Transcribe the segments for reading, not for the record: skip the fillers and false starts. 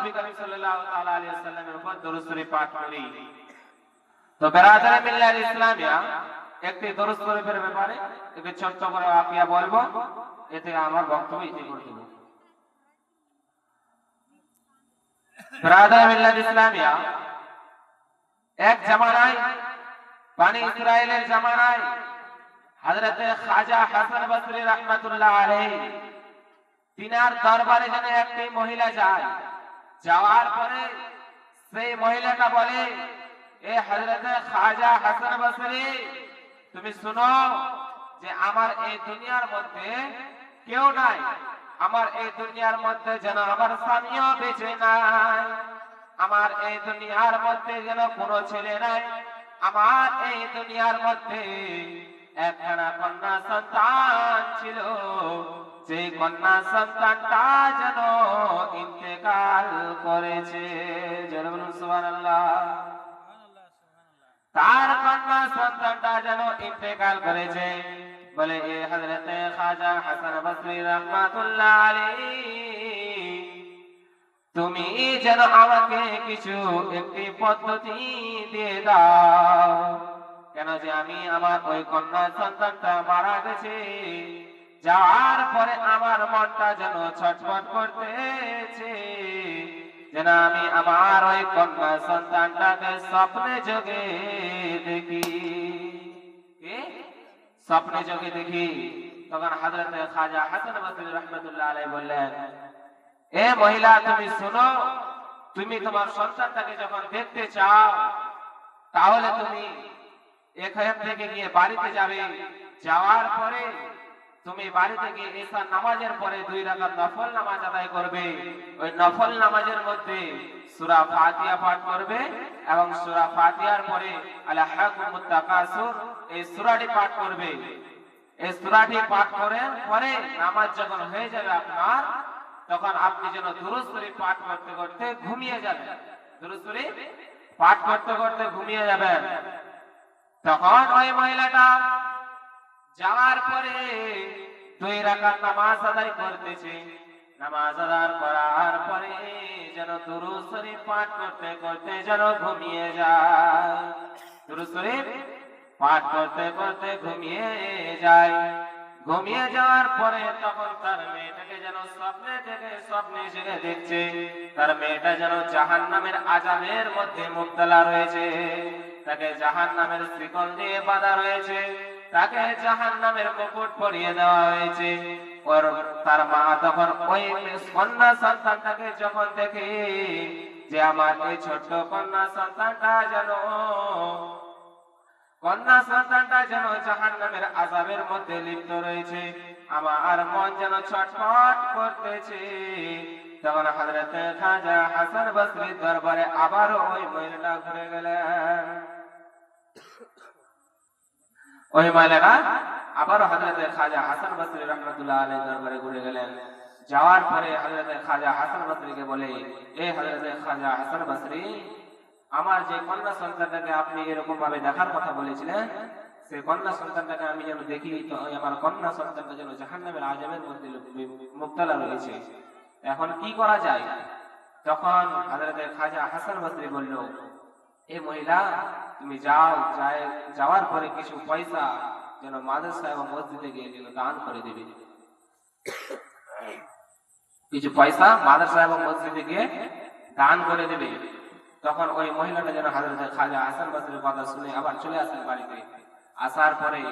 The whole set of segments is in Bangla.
নবী করিম সাল্লাল্লাহু তাআলা আলাইহি ওয়াসাল্লামের উপর দরুদ শরীফ পাঠ করি। তো বেরাদারে মিল্লাত ইসলামিয়া একটি দরুদ শরীফের ব্যাপারে একটু ছোট্ট করে ওয়াকিয়া বলবো, এতে আমার বক্তব্য ইতি করে দেব। বেরাদারে মিল্লাত ইসলামিয়া এক জামানায় বানি ইসরাইলের জামানায় হযরতে খাজা হাসান বসরি রাহমাতুল্লাহ আলাইহি তিনার দরবারে যেন একটি মহিলা যায়। যাওয়ার পরে সেই মহিলাটা বলে, এ হযরতে খাজা হাসান বসরি, তুমি শুনো যে আমার এই দুনিয়ার মধ্যে কেউ নাই, আমার এই দুনিয়ার মধ্যে যেন আমার স্বামীও বেঁচে নাই, আমার এই দুনিয়ার মধ্যে যেন কোনো ছেলে নাই, আমার এই দুনিয়ার মধ্যে একখানা কন্যা সন্তান ছিল, সেই কন্যা সন্তানটা যেন ইন্তেকাল করেছে। সুবহানাল্লাহ। তার কন্যা সন্তানটা যেন ইন্তেকাল করেছে। বলে, এ হযরতে খাজা হাসান বসরি রাহমাতুল্লাহ আলাইহি, তুমি যেন আমাকে কিছু একটি পদ্ধতি দিয়ে দাও, কেন যে আমি আমার ওই কন্যা সন্তানটা মারা গেছে, যাওয়ার পরে আমার মনটা যেন ছটফট করতেছে, যেন আমি আমার ওই কন্যা সন্তানটাকে স্বপ্নে যোগে দেখি। স্বপ্নে যোগে দেখি। তখন হযরতে খাজা হাসান বসরি রাহমাতুল্লাহ আলাইহি বললেন, এ মহিলা, তুমি শুনো, তুমি তোমার সন্তানটাকে যখন দেখতে চাও তাহলে তুমি এখান থেকে গিয়ে বাড়িতে যাবে। যাওয়ার পরে তুমি বাড়িতে গিয়ে ঈশার নামাজের পরে 2 রাকাত নফল নামাজ আদায় করবে। ওই নফল নামাজের মধ্যে সূরা ফাতিহা পাঠ করবে এবং সূরা ফাতিহার পরে আলা হাকুমুত তাকাসুর এই সূরাটি পাঠ করবে। এই সূরাটি পাঠ করে পরে নামাজ যখন হয়ে যাবে আপনার, তখন আপনি যেন দুরূদ শরীফ পাঠ করতে করতে ঘুমিয়ে যাবেন। দুরূদ শরীফ পাঠ করতে করতে ঘুমিয়ে যাবেন। তখন ওই মহিলাটা যাওয়ার পরে 2 রাকাত নামাজ আদায় করতেছে। নামাজ আদায় করার পরে যেন দুরূদ শরীফ পাঠ করতে করতে যেন ঘুমিয়ে যায়। দুরূদ শরীফ পাঠ করতে করতে ঘুমিয়ে যায়। ঘুমিয়ে যাওয়ার পরে তখন তার মেয়েটাকে যেন স্বপ্নে জেগে দেখছে, তার মেয়েটা যেন জাহান্নামের আযাবের মধ্যে মুবতালা রয়েছে, তাকে জাহান্নামের শিকল দিয়ে বাঁধা রয়েছে, তাকে জাহান্নামের মুকুট পরিয়ে দেওয়া হয়েছে। ওর তার মা তখন ওই কন্যা সন্তানটাকে যখন দেখে যে আমার এই ছোট্ট কন্যা সন্তানটা যেন জাহান্নামের আযাবের মধ্যে লিপ্ত রয়েছে, আমার মন যেন ছটফট করতেছে। তখন হযরতে খাজা হাসান বসরির দরবারে আবার ওই মহিলাটা ঘুরে গেলেন। ওই মহিলাটা আবার হযরতে খাজা হাসান বসরি রাহমাতুল্লাহ আলাইহির দরবারে ঘুরে গেলেন। যাওয়ার পরে হযরতে খাজা হাসান বসরিকে বলে, এ হযরতে খাজা হাসান বসরি, আমার যে কন্যা সন্তানটাকে আপনি এরকম ভাবে দেখার কথা বলেছিলেন, সেই কন্যা সন্তানটাকে আমি যেন দেখি, তো আমার কন্যা সন্তানটা যেন জাহান্নামের আযাবের মধ্যে মুবতালা রয়েছে, এখন কি করা যায়? তখন হযরতে খাজা হাসান বসরি বলল, এ মহিলা, তুমি যাওয়ার পরে কিছু পয়সা যেন মাদ্রাসা এবং মসজিদে গিয়ে যেন দান করে দেবে। কিছু পয়সা মাদ্রাসা এবং মসজিদে গিয়ে দান করে দেবে। তখন ওই মহিলাটা যেন হযরতে খাজা হাসান বসরির কথা শুনে আবার চলে আসেন বাড়িতে। আসার পরে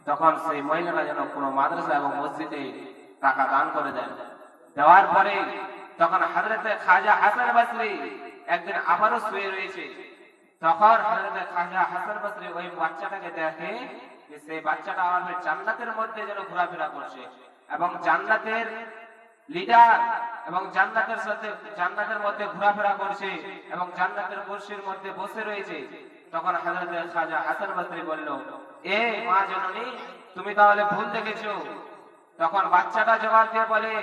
তখন সেই মহিলাটা যেন কোনো মাদ্রাসা এবং মসজিদে টাকা দান করে দেন। দেওয়ার পরে তখন হযরতে খাজা হাসান বসরি একদিন আবারও শুয়ে রয়েছে। তখন হযরতে খাজা হাসান বসরি ওই বাচ্চাটাকে দেখে যে সেই বাচ্চাটা আমার জান্নাতের মধ্যে যেন ঘোরাফেরা করছে এবং জান্নাতের লিডার এবং জান্নাতের মধ্যে ঘোরাফেরা করছে এবং জান্নাতের কুরসির মধ্যে বসে রয়েছে। তখন হযরতে খাজা হাসান বসরি বলল, এ মা জননী, তুমি তাহলে ভুল দেখেছো। তখন বাচ্চাটা জবাব দিয়ে বলে,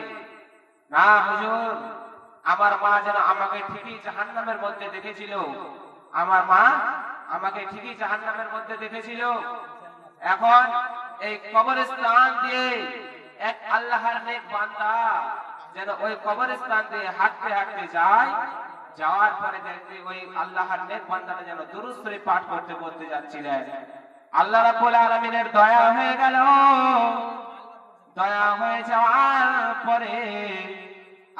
না হুজুর, আমার মা যেন আমাকে ঠিকই জাহান্নামের মধ্যে দেখেছিল, আমার মা আমাকে ঠিকই জাহান্নামের মধ্যে দেখেছিল। এখন এই কবরস্থান দিয়ে এক আল্লাহর নেক বান্দা যেন ওই কবরস্থান দিয়ে হাঁটতে হাঁটতে যায়, যাওয়ার পরে দেখতে ওই আল্লাহর নেক বান্দাটা যেন দুরূদ শরীফ পাঠ করতে করতে যাচ্ছিলেন। আল্লাহ রাব্বুল আলামিনের দয়া হয়ে গেল। দয়া হয়ে যাওয়ার পরে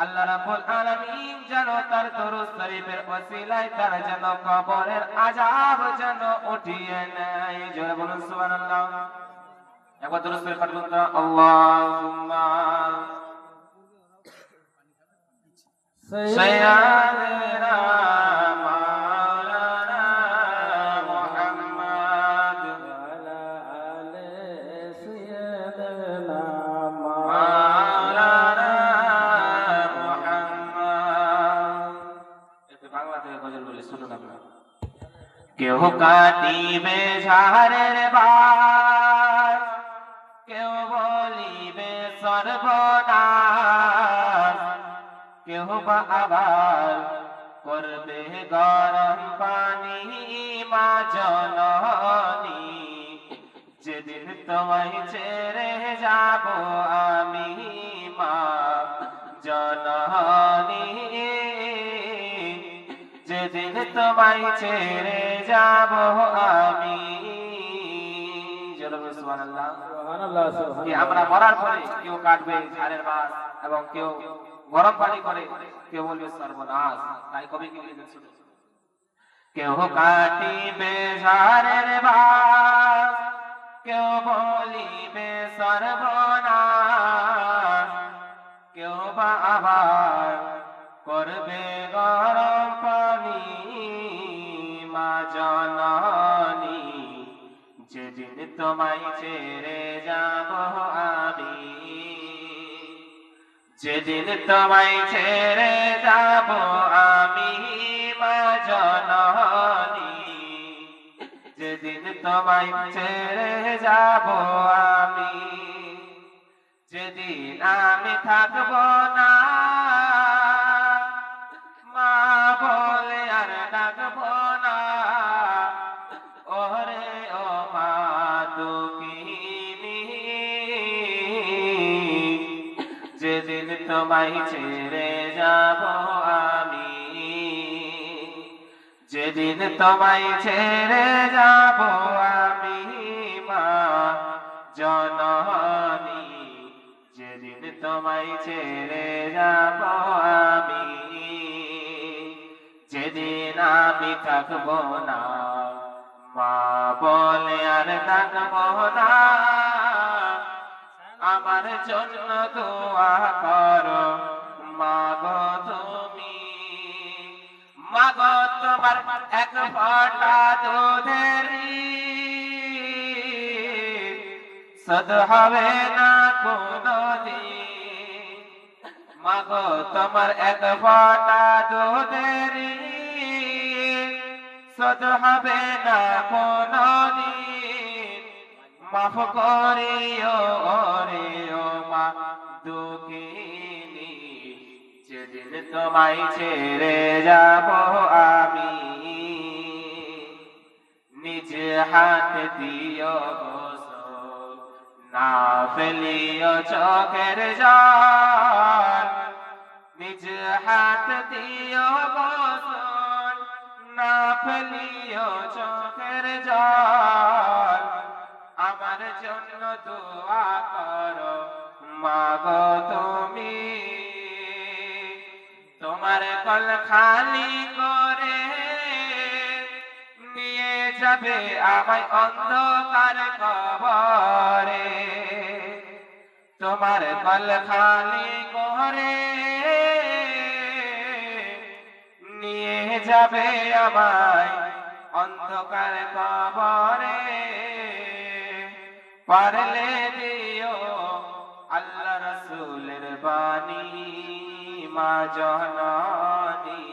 আল্লাহ রাব্বুল আলামিন যেন তার দুরূদ শরীফের ওসিলায় তার যেন কবরের আযাব যেন উঠিয়ে নেয়। জোরে বলুন সুবহানাল্লাহ। একবার দুরূদ শরীফ পাঠ করুন। আল্লাহুম্মা সাইয়্যিদানা মাওলানা মুহাম্মদ ওয়া আলি সাইয়্যিদানা মাওলানা মুহাম্মদ। একটু বাংলা থেকে গজল বলি, শুনুন আপনারা। কেউ কাটিবে ঝাড়ের বাস, কেউ বলিবে সর্বনাশ, কেউ বা আবার করবে গরম পানি মা জননী। যেদিন তোমায় ছেড়ে যাব আমি মা জননী, যেদিন তোমায় ছেড়ে যাব আমি। সুবহানাল্লাহ। আমরা মরার পরে কেউ কাটবে ঝাড়ের বাস এবং কেউ গরম পানি করে, কেউ বলবে সর্বনাশ। তাই কবি কি লিখেছেন? কেউ কাটিবে ঝাড়ের বাস, কেউ বলিবে সর্বনাশ, কেউ বা আবার করবে গরম পানি মা জননী। যেদিন তোমায় ছেড়ে যাব আমি, যেদিন তোমায় ছেড়ে যাব আমি মা জননী, যেদিন তোমায় ছেড়ে যাব আমি, যেদিন আমি থাকব না মা বলে আর ডাকব না, ওরে ও মা দুঃখিনী। যেদিন তোমায় ছেড়ে যাব আমি, যেদিন তোমায় ছেড়ে যাব আমি মা জননী, যেদিন তোমায় ছেড়ে যাব আমি, যেদিন আমি থাকব না মা বলে আর ডাকব না, আমার জন্য দোয়া করো মা গো তুমি। মা গো তোমার এক ফোঁটা দুধের শোধ হবে না কোনদিন। মা গো তোমার এক ফোঁটা দুধের শোধ হবে না কোনদিন। মাফ করিও ওরে ও মা দুঃখিনী, যেদিন তোমায় ছেড়ে যাব আমি, নিজ হাত দিও গোসল, না ফেলিও চোখের জল। নিজ হাত দিও গোসল, না ফেলিও চোখের জল। আমার জন্য দোয়া করো মা গো তুমি। তোমার কল খালি করে নিয়ে যাবে আমায় অন্ধকার কবরে। তোমার কল খালি করে নিয়ে যাবে আমায় অন্ধকার কবরে। পারলে দিও আল্লাহ রাসূলের বাণী মা জননী।